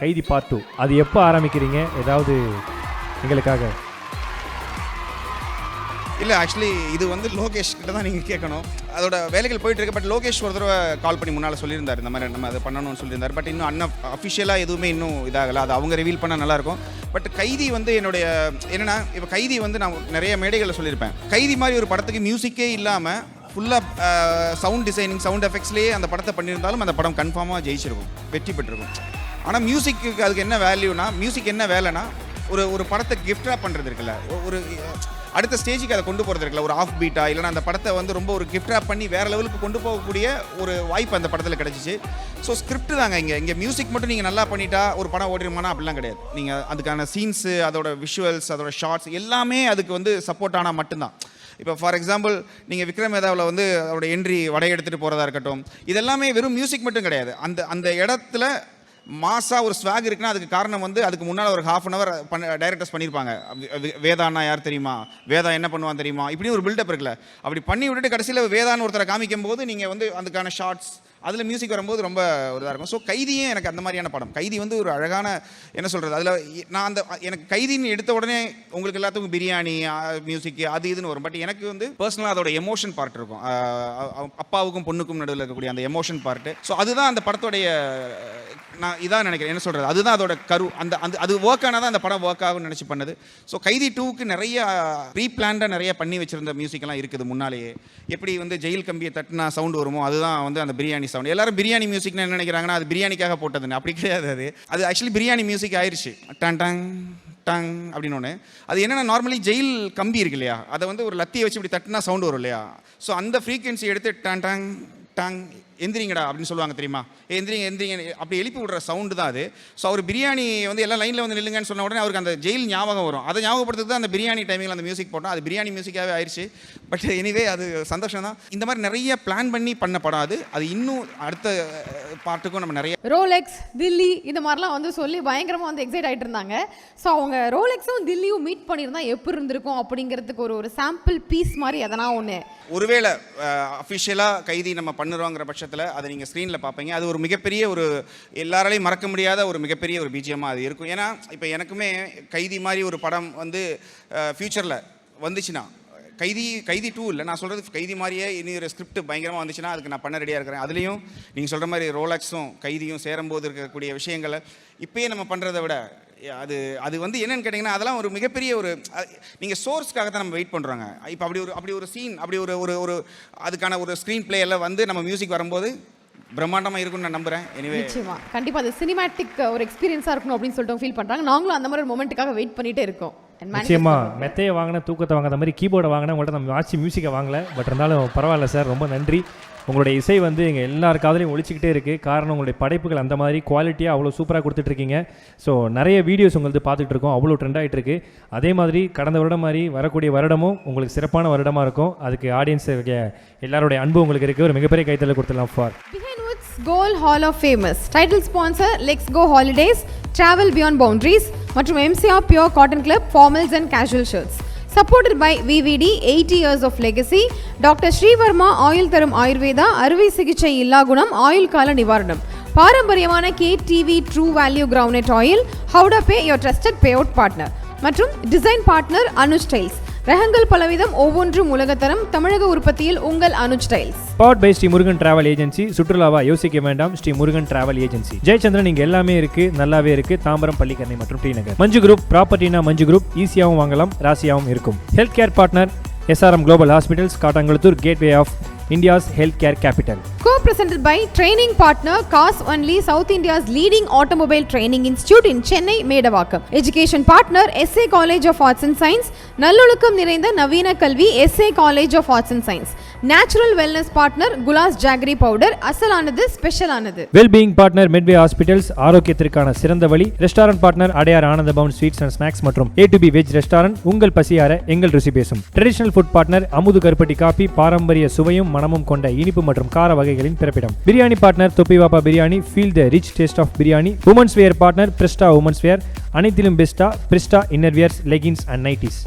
கைதி பார்ட் 2 அது எப்போ ஆரம்பிக்கிறீங்க? ஏதாவது எங்களுக்காக? இல்லை, ஆக்சுவலி இது வந்து லோகேஷ் கிட்ட தான் நீங்கள் கேட்கணும். அதோட வேலைகள் போயிட்டு இருக்கு. பட் லோகேஷ் ஒரு தடவை கால் பண்ணி முன்னால் சொல்லியிருந்தார், இந்த மாதிரி நம்ம அதை பண்ணணும்னு சொல்லியிருந்தார். பட் இன்னும் அஃபிஷியலாக எதுவுமே இன்னும் இதாகலை. அது அவங்க ரிவீல் பண்ணால் நல்லாயிருக்கும். பட் கைதி வந்து என்னுடைய என்னென்னா, இப்போ கைதி வந்து நான் நிறைய மேடைகளில் சொல்லியிருப்பேன். கைதி மாதிரி ஒரு படத்துக்கு மியூசிக்கே இல்லாமல் ஃபுல்லாக சவுண்ட் டிசைனிங், சவுண்ட் எஃபெக்ட்ஸ்லேயே அந்த படத்தை பண்ணியிருந்தாலும் அந்த படம் கன்ஃபார்மாக ஜெயிச்சிருக்கும், வெற்றி பெற்றிருக்கும். ஆனால் மியூசிக்கு அதுக்கு என்ன வேல்யூனா, மியூசிக் என்ன வேலைன்னா, ஒரு படத்தை கிஃப்டாக பண்ணுறது இருக்குல்ல, ஒரு அடுத்த ஸ்டேஜுக்கு அதை கொண்டு போகிறது இருக்குல்ல, ஒரு ஆஃப் பீட்டா இல்லைனா அந்த படத்தை வந்து ரொம்ப ஒரு கிஃப்டாக பண்ணி வேறு லெவலுக்கு கொண்டு போகக்கூடிய ஒரு வாய்ப்பு அந்த படத்தில் கிடச்சிச்சு. ஸோ ஸ்கிரிப்ட் தாங்க இங்கே மியூசிக் மட்டும் நீங்கள் நல்லா பண்ணிட்டா ஒரு படம் ஓடிடுமானா அப்படிலாம் கிடையாது. நீங்கள் அதுக்கான சீன்ஸு, அதோட விஷுவல்ஸ், அதோட ஷார்ட்ஸ் எல்லாமே அதுக்கு வந்து சப்போர்ட் ஆனால் மட்டும்தான். இப்போ ஃபார் எக்ஸாம்பிள் நீங்கள் விக்ரம் வேதாவில் வந்து அவரோட என்ட்ரி வடை எடுத்துகிட்டு போகிறதா இருக்கட்டும், இதெல்லாமே வெறும் மியூசிக் மட்டும் கிடையாது. அந்த இடத்துல மாசாக ஒரு ஸ்வாக் இருக்குன்னா அதுக்கு காரணம் வந்து அதுக்கு முன்னால் ஒரு ½ hour டைரக்டர்ஸ் பண்ணியிருப்பாங்க. வேதான்னா யார் தெரியுமா, வேதா என்ன பண்ணுவான் தெரியுமா, இப்படி ஒரு பில்டப் இருக்குல்ல. அப்படி பண்ணி விட்டுட்டு கடைசியில் வேதான்னு ஒருத்தரை காமிக்கும் போது நீங்கள் வந்து அதுக்கான ஷார்ட்ஸ், அதில் மியூசிக் வரும்போது ரொம்ப ஒரு இதாக இருக்கும். ஸோ கைதியே எனக்கு அந்த மாதிரியான படம். கைதி வந்து ஒரு அழகான, என்ன சொல்கிறது, அதில் நான் எனக்கு கைதின்னு எடுத்த உடனே உங்களுக்கு எல்லாத்துக்கும் பிரியாணி மியூசிக் அது இதுன்னு வரும். பட் எனக்கு வந்து பர்சனலாக அதோட எமோஷன் பார்ட் இருக்கும். அப்பாவுக்கும் பொண்ணுக்கும் நடுவில் இருக்கக்கூடிய அந்த எமோஷன் பார்ட்டு. ஸோ அதுதான் அந்த படத்தோடைய, நான் இதான் நினைக்கிறேன், என்ன சொல்கிறது, அதுதான் அதோட கரு. அது ஒர்க் ஆனால் தான் அந்த படம் ஒர்க் ஆகும்னு நினச்சி பண்ணது. ஸோ கைதி 2க்கு நிறைய ப்ரீ பிளான்டாக நிறைய பண்ணி வச்சுருந்த மியூசிக்கெல்லாம் இருக்குது முன்னாலேயே. எப்படி வந்து ஜெயில் கம்பியை தட்டினா சவுண்டு வருமோ அதுதான் வந்து அந்த பிரியாணி சவுண்ட். எல்லாரும் பிரியாணி மியூசிக்னு என்ன நினைக்கிறாங்கன்னா அது பிரியாணிக்காக போட்டதுன்னு. அப்படி கிடையாது. அது ஆக்சுவலி பிரியாணி மியூசிக் ஆயிடுச்சு. டாங் டாங் டாங் அப்படின்னு ஒன்று. அது என்னென்னா, நார்மலி ஜெயில் கம்பி இருக்கு இல்லையா, அதை வந்து ஒரு லத்தியை வச்சு இப்படி தட்டினா சவுண்டு வரும் இல்லையா. ஸோ அந்த ஃப்ரீக்வன்சி எடுத்து டாங் டாங் டாங் எந்திரிங்கடா அப்படின்னு சொல்லுவாங்க தெரியுமா, எந்திரிங்க எந்திரிங்க அப்படி எழுப்பி விடுற சவுண்டு தான் அது. ஸோ அவர் பிரியாணி வந்து எல்லாம் லைனில் வந்து நில்லுங்கன்னு சொன்ன உடனே அவருக்கு அந்த ஜெயில் ஞாபகம் வரும். அதை ஞாபகப்படுத்துறது தான் அந்த பிரியாணி டைமிங்கில் அந்த மியூசிக் போட்டோம். அது பிரியாணி மியூசிக்காகவே ஆயிடுச்சு. பட் எனிவே அது சந்தோஷம் தான். இந்த மாதிரி நிறைய பிளான் பண்ணி பண்ண படம் அது இன்னும் அடுத்த பார்ட்டுக்கும் நம்ம நிறைய ரோலெக்ஸ், தில்லி இந்த மாதிரிலாம் வந்து சொல்லி பயங்கரமாக வந்து எக்ஸைட் ஆகிட்டு இருந்தாங்க. ஸோ அவங்க ரோலெக்ஸும் தில்லியும் மீட் பண்ணியிருந்தா எப்படி இருந்திருக்கும் அப்படிங்கிறதுக்கு ஒரு சாம்பிள் பீஸ் மாதிரி எதனா ஒன்று. ஒருவேளை அஃபிஷியலாக கைதி நம்ம பண்ணுறோங்கிற பட்சத்தில் அதை நீங்கள் ஸ்க்ரீனில் பார்ப்பீங்க. அது ஒரு மிகப்பெரிய ஒரு எல்லாராலையும் மறக்க முடியாத ஒரு மிகப்பெரிய ஒரு பிஜிஎம்மாக அது இருக்கும். ஏன்னா இப்போ எனக்குமே கைதி மாதிரி ஒரு படம் வந்து ஃப்யூச்சரில் வந்துச்சுன்னா, கைதி 2 இல்லை, நான் சொல்கிறது கைதி மாதிரியே இனி ஒரு ஸ்கிரிப்ட் பயங்கரமாக வந்துச்சுன்னா அதுக்கு நான் பண்ண ரெடியாக இருக்கிறேன். அதுலேயும் நீங்கள் சொல்கிற மாதிரி ரோலக்ஸும் கைதியும் சேரும்போது இருக்கக்கூடிய விஷயங்களை இப்போயே நம்ம பண்ணுறதை விட அது வந்து என்னென்னு கேட்டிங்கன்னா, அதெல்லாம் ஒரு மிகப்பெரிய ஒரு நீங்கள் சோர்ஸ்க்காக தான் நம்ம வெயிட் பண்ணுறாங்க. இப்போ அப்படி ஒரு சீன், அப்படி ஒரு அதுக்கான ஒரு ஸ்க்ரீன் பிளே எல்லாம் வந்து நம்ம மியூசிக் வரும்போது பிரம்மாண்டமாக இருக்கும்னு நான் நம்புகிறேன். எனிவே நிச்சயமா கண்டிப்பாக அது சினிமேட்டிக் ஒரு எக்ஸ்பீரியன்ஸாக இருக்கணும் அப்படின்னு சொல்லிட்டு ஃபீல் பண்ணுறாங்க. நாங்களும் அந்த மாதிரி ஒரு மொமெண்ட்டுக்காக வெயிட் பண்ணிகிட்டே இருக்கோம். நிச்சயமா மெத்தையை வாங்கின, தூக்கத்தை வாங்காத மாதிரி கீபோர்டை வாங்கினா உங்கள்கிட்ட நம்ம ஆட்சி மியூசிக்கை வாங்கலை. பட் இருந்தாலும் பரவாயில்ல சார், ரொம்ப நன்றி. உங்களுடைய இசை வந்து எங்கள் எல்லார் காதலையும் ஒழிச்சிக்கிட்டே இருக்குது. காரணம் உங்களுடைய படைப்புகள் அந்த மாதிரி குவாலிட்டியாக அவ்வளோ சூப்பராக கொடுத்துட்ருக்கீங்க. ஸோ நிறைய வீடியோஸ் உங்களுக்கு பார்த்துட்டு இருக்கோம், அவ்வளோ ட்ரெண்ட் ஆகிட்டு இருக்கு. அதே மாதிரி கடந்த வருடம் மாதிரி வரக்கூடிய வருடமும் உங்களுக்கு சிறப்பான வருடமாக இருக்கும். அதுக்கு ஆடியன்ஸ் எல்லாருடைய அன்பு உங்களுக்கு இருக்குது. ஒரு மிகப்பெரிய கைத்தலை கொடுத்துடலாம். ஃபார் கோல் hall of famous title sponsor let's go holidays, travel beyond boundaries மற்றும் MCR pure cotton club formals and casual shirts. Supported by VVD 80 years of legacy, Dr. Srivarma oil தரும் ஆயுர்வேதா, அறுவை சிகிச்சை இல்லா குணம், ஆயுள் கால நிவாரணம், பாரம்பரியமான KTV true value ground oil, Howda Pay your trusted payout partner மற்றும் டிசைன் பார்ட்னர் அனுஜ் ஸ்டைல்ஸ். ரகங்கள் பலவிதம், ஒவ்வொன்றும் உலகத்தரம், தமிழக உற்பத்தியில் உங்கள் Anuj Styles. Powered by Shri Murugan travel agency. சுற்றுலாவா யோசிக்க வேண்டாம், ஸ்ரீ முருகன் டிராவல் ஏஜென்சி. ஜெயச்சந்திரன் இங்கே எல்லாமே இருக்கு, நல்லாவே இருக்கு. தாம்பரம், பள்ளிக்கரணை மற்றும் டி நகர். மஞ்சு குரூப் ப்ராப்பர்ட்டினா மஞ்சு குரூப், ஈஸியாகவும் வாங்கலாம், ராசியாகவும் இருக்கும். Health care partner SRM global hospitals, Kattankulathur, gateway of India's healthcare capital. Co-presented by training partner Cars Only, South India's leading automobile training institute in Chennai, Medavakkam. Education partner SA College of Arts and Science, நல்லொழுக்கம் நிறைந்த நவீன கல்வி SA College of Arts and Science. Natural wellness partner Gulas Jaggery powder, அசலானது ஸ்பெஷலானது. Well-being partner Medway Hospitals, ஆரோக்கியத்திற்கான சிறந்த வழி. Restaurant partner Adyar Ananda Pawan sweets and snacks மற்றும் A2B veg restaurant, உங்கள் பசியார எங்கள் ருசி பேசும். ட்ரெடிஷனல் ஃபுட் பார்ட்னர் அமுது கருப்பட்டி காபி, பாரம்பரிய சுவையும் மனமும் கொண்ட இனிப்பு மற்றும் கார வகைகளின் பிறப்பிடம். Biryani partner Thoppivappa biryani, feel the rich taste of biryani. Women's wear partner Prista women's wear, அனைத்திலும் பெஸ்டா Prista innerwears, leggings and nighties.